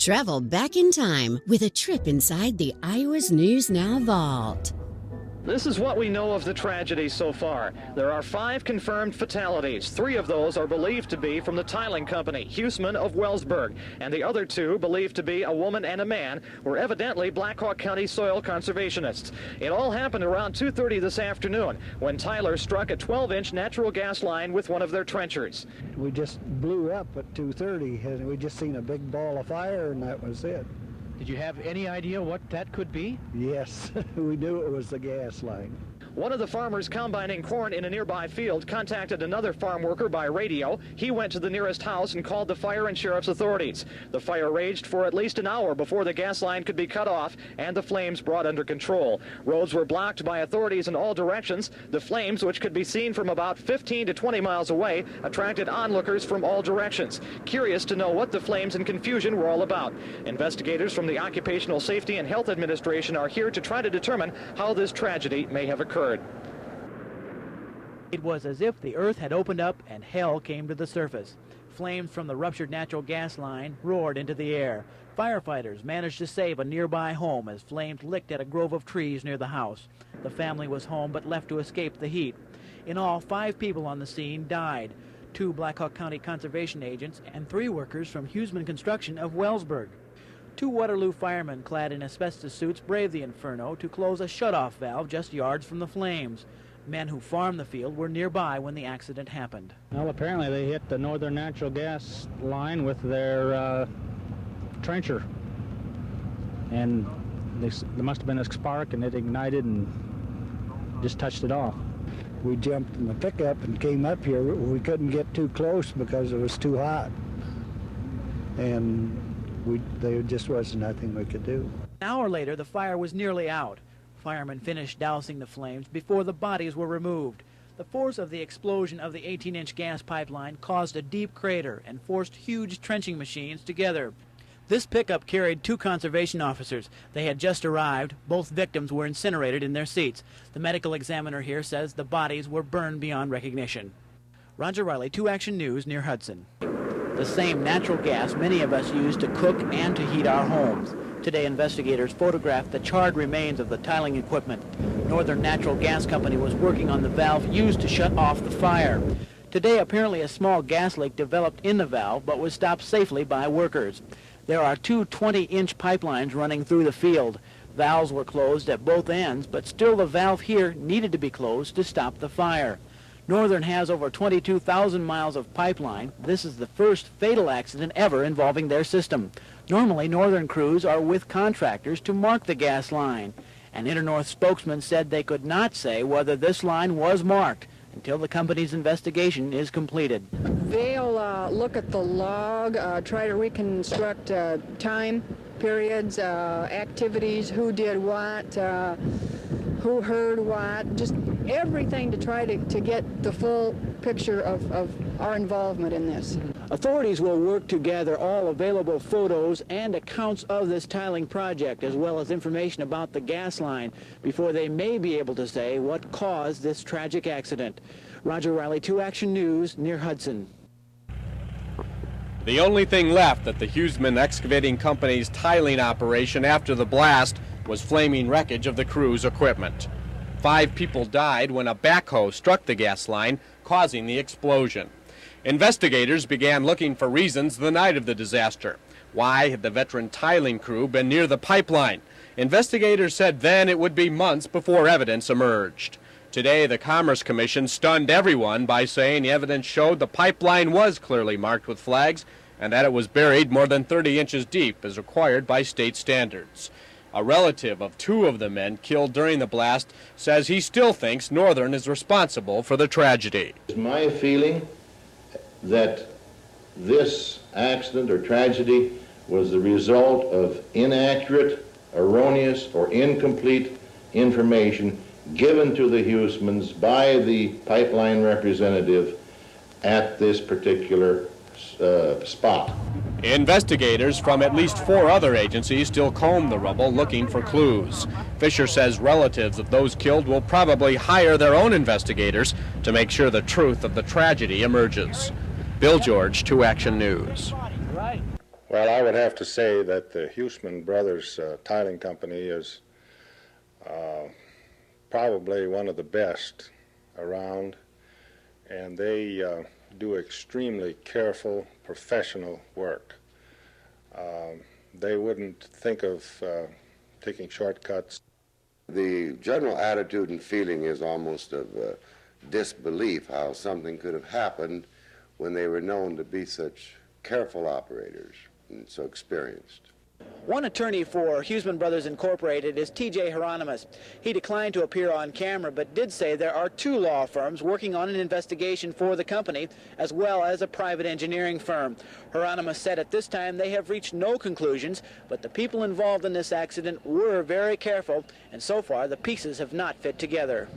Travel back in time with a trip inside the Iowa's News Now vault. This is what we know of the tragedy so far. There are 5 confirmed fatalities. 3 of those are believed to be from the tiling company, Hudson of Wellsburg, and the other 2, believed to be a woman and a man, were evidently Black Hawk County soil conservationists. It all happened around 2:30 this afternoon when Tyler struck a 12-inch natural gas line with one of their trenchers. We just blew up at 2:30, and we just seen a big ball of fire, and that was it. Did you have any idea what that could be? Yes, we knew it was the gas line. One of the farmers combining corn in a nearby field contacted another farm worker by radio. He went to the nearest house and called the fire and sheriff's authorities. The fire raged for at least an hour before the gas line could be cut off and the flames brought under control. Roads were blocked by authorities in all directions. The flames, which could be seen from about 15 to 20 miles away, attracted onlookers from all directions, curious to know what the flames and confusion were all about. Investigators from the Occupational Safety and Health Administration are here to try to determine how this tragedy may have occurred. It was as if the earth had opened up and hell came to the surface. Flames from the ruptured natural gas line roared into the air. Firefighters managed to save a nearby home as flames licked at a grove of trees near the house. The family was home but left to escape the heat. In all, 5 people on the scene died. 2 Black Hawk County conservation agents and 3 workers from Hudson Construction of Wellsburg. 2 Waterloo firemen clad in asbestos suits braved the inferno to close a shutoff valve just yards from the flames. Men who farmed the field were nearby when the accident happened. Well, apparently they hit the northern natural gas line with their trencher. And there must have been a spark, and it ignited and just touched it off. We jumped in the pickup and came up here. We couldn't get too close because it was too hot. And there just wasn't nothing we could do. An hour later, the fire was nearly out. Firemen finished dousing the flames before the bodies were removed. The force of the explosion of the 18-inch gas pipeline caused a deep crater and forced huge trenching machines together. This pickup carried 2 conservation officers. They had just arrived. Both victims were incinerated in their seats. The medical examiner here says the bodies were burned beyond recognition. Roger Riley, 2 Action News, near Hudson. The same natural gas many of us use to cook and to heat our homes. Today, investigators photographed the charred remains of the tiling equipment. Northern Natural Gas Company was working on the valve used to shut off the fire. Today, apparently a small gas leak developed in the valve, but was stopped safely by workers. There are 2 20-inch pipelines running through the field. Valves were closed at both ends, but still the valve here needed to be closed to stop the fire. Northern has over 22,000 miles of pipeline. This is the first fatal accident ever involving their system. Normally, Northern crews are with contractors to mark the gas line. An Internorth spokesman said they could not say whether this line was marked until the company's investigation is completed. They'll look at the log, try to reconstruct time periods, activities, who did what, who heard what, just everything to try to get the full picture of our involvement in this. Authorities will work to gather all available photos and accounts of this tiling project, as well as information about the gas line, before they may be able to say what caused this tragic accident. Roger Riley, 2 Action News, near Hudson. The only thing left at the Hudson Excavating Company's tiling operation after the blast was flaming wreckage of the crew's equipment. 5 people died when a backhoe struck the gas line, causing the explosion. Investigators began looking for reasons the night of the disaster. Why had the veteran tiling crew been near the pipeline? Investigators said then it would be months before evidence emerged. Today, the Commerce Commission stunned everyone by saying the evidence showed the pipeline was clearly marked with flags and that it was buried more than 30 inches deep as required by state standards. A relative of 2 of the men killed during the blast says he still thinks Northern is responsible for the tragedy. It's my feeling that this accident or tragedy was the result of inaccurate, erroneous, or incomplete information given to the Hughesmans by the pipeline representative at this particular spot. Investigators from at least 4 other agencies still comb the rubble looking for clues. Fisher says relatives of those killed will probably hire their own investigators to make sure the truth of the tragedy emerges. Bill George, 2 Action News. Well, I would have to say that the Hudson Brothers Tiling Company is probably one of the best around, and they do extremely careful, professional work. They wouldn't think of taking shortcuts. The general attitude and feeling is almost of disbelief how something could have happened when they were known to be such careful operators and so experienced. One attorney for Hudson Brothers Incorporated is T.J. Hieronymus. He declined to appear on camera, but did say there are two law firms working on an investigation for the company, as well as a private engineering firm. Hieronymus said at this time they have reached no conclusions, but the people involved in this accident were very careful, and so far the pieces have not fit together.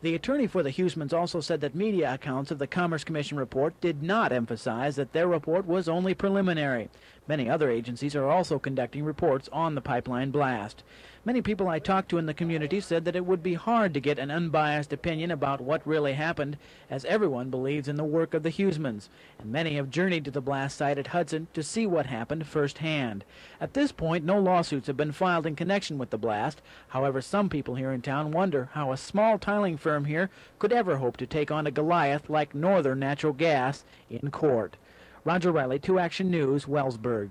The attorney for the Hudsons also said that media accounts of the Commerce Commission report did not emphasize that their report was only preliminary. Many other agencies are also conducting reports on the pipeline blast. Many people I talked to in the community said that it would be hard to get an unbiased opinion about what really happened, as everyone believes in the work of the Hudsons, and many have journeyed to the blast site at Hudson to see what happened firsthand. At this point, no lawsuits have been filed in connection with the blast. However, some people here in town wonder how a small tiling firm here could ever hope to take on a Goliath like Northern Natural Gas in court. Roger Riley, 2 Action News, Wellsburg.